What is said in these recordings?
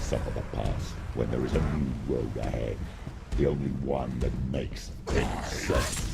suffer the past when there is a new road ahead. The only one that makes any sense.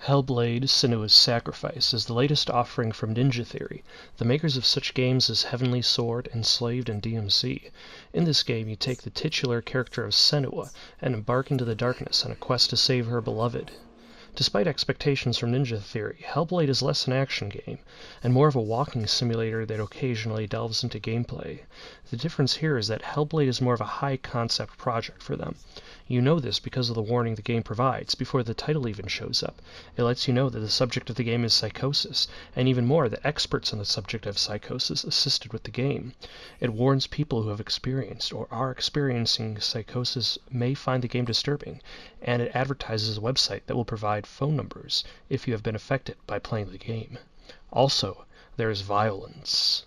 Hellblade: Senua's Sacrifice is the latest offering from Ninja Theory, the makers of such games as Heavenly Sword, Enslaved, and DMC. In this game, you take the titular character of Senua and embark into the darkness on a quest to save her beloved. Despite expectations from Ninja Theory, Hellblade is less an action game, and more of a walking simulator that occasionally delves into gameplay. The difference here is that Hellblade is more of a high-concept project for them. You know this because of the warning the game provides before the title even shows up. It lets you know that the subject of the game is psychosis, and even more that experts on the subject of psychosis assisted with the game. It warns people who have experienced or are experiencing psychosis may find the game disturbing, and it advertises a website that will provide phone numbers if you have been affected by playing the game. Also, there is violence.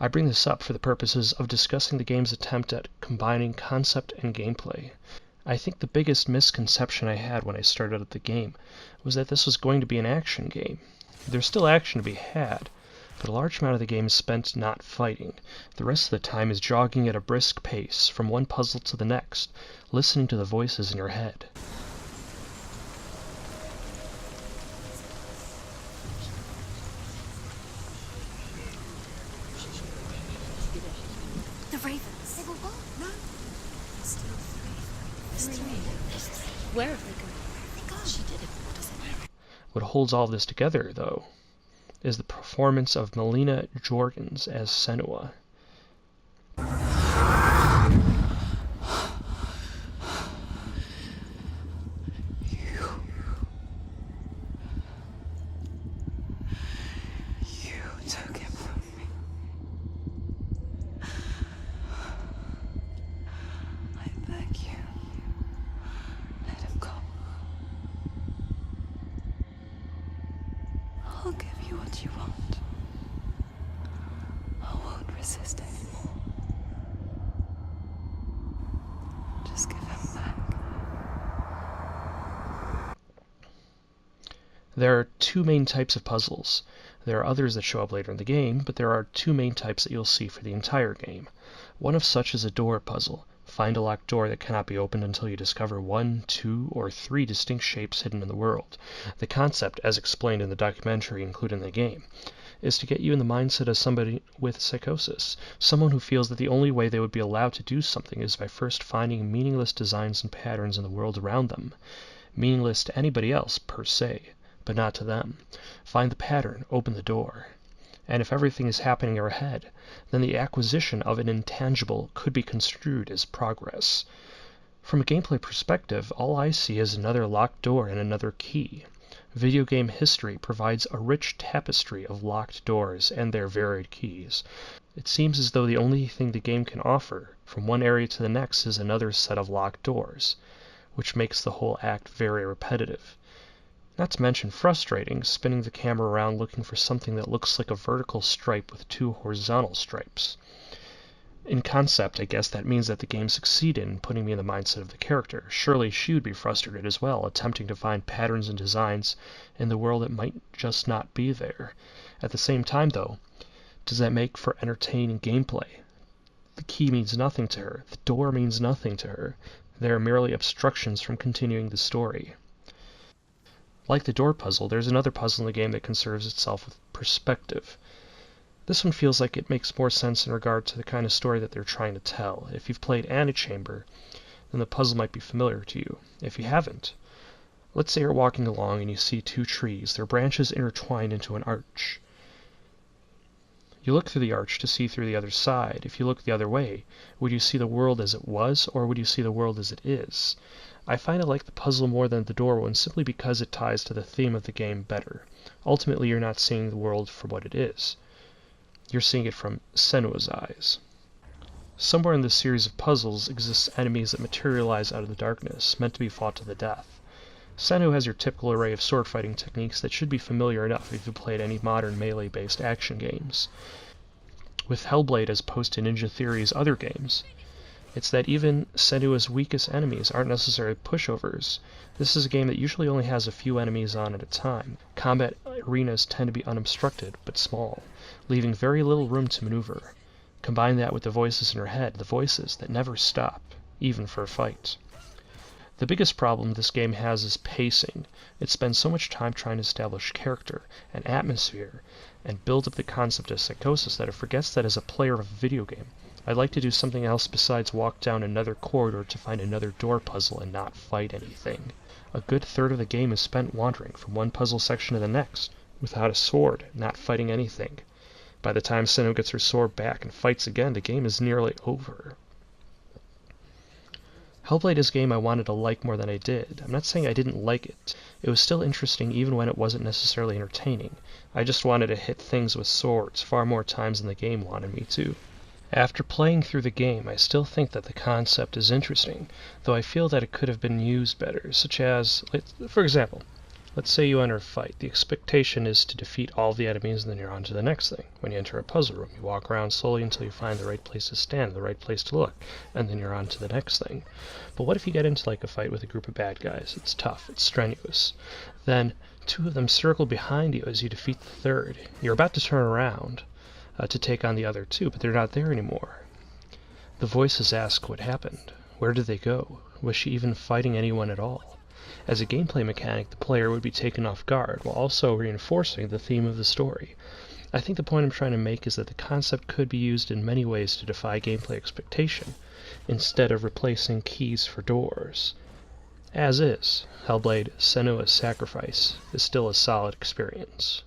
I bring this up for the purposes of discussing the game's attempt at combining concept and gameplay. I think the biggest misconception I had when I started out the game was that this was going to be an action game. There's still action to be had, but a large amount of the game is spent not fighting. The rest of the time is jogging at a brisk pace from one puzzle to the next, listening to the voices in your head. The ravens. They were what? No. Still three. There's three. Where have they gone? Thank God. She did it. What does it matter? What holds all this together, though, is the performance of Melina Jorgens as Senua. You took him from me. I beg you, let him go. I'll give you what you want. I won't resist anymore. Just give him back. There are two main types of puzzles. There are others that show up later in the game, but there are two main types that you'll see for the entire game. One of such is a door puzzle. Find a locked door that cannot be opened until you discover 1, 2, or 3 distinct shapes hidden in the world. The concept, as explained in the documentary included in the game, is to get you in the mindset of somebody with psychosis, someone who feels that the only way they would be allowed to do something is by first finding meaningless designs and patterns in the world around them. Meaningless to anybody else, per se, but not to them. Find the pattern, open the door. And if everything is happening in your head, then the acquisition of an intangible could be construed as progress. From a gameplay perspective, all I see is another locked door and another key. Video game history provides a rich tapestry of locked doors and their varied keys. It seems as though the only thing the game can offer from one area to the next is another set of locked doors, which makes the whole act very repetitive. Not to mention frustrating, spinning the camera around looking for something that looks like a vertical stripe with 2 horizontal stripes. In concept, I guess that means that the game succeeded in putting me in the mindset of the character. Surely she would be frustrated as well, attempting to find patterns and designs in the world that might just not be there. At the same time, though, does that make for entertaining gameplay? The key means nothing to her. The door means nothing to her. They are merely obstructions from continuing the story. Like the door puzzle, there's another puzzle in the game that concerns itself with perspective. This one feels like it makes more sense in regard to the kind of story that they're trying to tell. If you've played Antechamber, then the puzzle might be familiar to you. If you haven't, let's say you're walking along and you see 2 trees, their branches intertwined into an arch. You look through the arch to see through the other side. If you look the other way, would you see the world as it was, or would you see the world as it is? I find I like the puzzle more than the door one simply because it ties to the theme of the game better. Ultimately, you're not seeing the world for what it is. You're seeing it from Senua's eyes. Somewhere in this series of puzzles exists enemies that materialize out of the darkness, meant to be fought to the death. Senua has your typical array of sword fighting techniques that should be familiar enough if you've played any modern melee-based action games. With Hellblade as opposed to Ninja Theory's other games, it's that even Senua's weakest enemies aren't necessarily pushovers. This is a game that usually only has a few enemies on at a time. Combat arenas tend to be unobstructed, but small, leaving very little room to maneuver. Combine that with the voices in her head, the voices that never stop, even for a fight. The biggest problem this game has is pacing. It spends so much time trying to establish character and atmosphere and build up the concept of psychosis that it forgets that as a player of a video game, I'd like to do something else besides walk down another corridor to find another door puzzle and not fight anything. A good third of the game is spent wandering from one puzzle section to the next, without a sword, not fighting anything. By the time Senua gets her sword back and fights again, the game is nearly over. Hellblade is a game I wanted to like more than I did. I'm not saying I didn't like it. It was still interesting even when it wasn't necessarily entertaining. I just wanted to hit things with swords far more times than the game wanted me to. After playing through the game, I still think that the concept is interesting, though I feel that it could have been used better, such as, for example, let's say you enter a fight. The expectation is to defeat all the enemies and then you're on to the next thing. When you enter a puzzle room, you walk around slowly until you find the right place to stand, the right place to look, and then you're on to the next thing. But what if you get into like a fight with a group of bad guys? It's tough, it's strenuous. Then two of them circle behind you as you defeat the third. You're about to turn around to take on the other two, but they're not there anymore. The voices ask what happened. Where did they go? Was she even fighting anyone at all? As a gameplay mechanic, the player would be taken off guard, while also reinforcing the theme of the story. I think the point I'm trying to make is that the concept could be used in many ways to defy gameplay expectation, instead of replacing keys for doors. As is, Hellblade: Senua's Sacrifice is still a solid experience.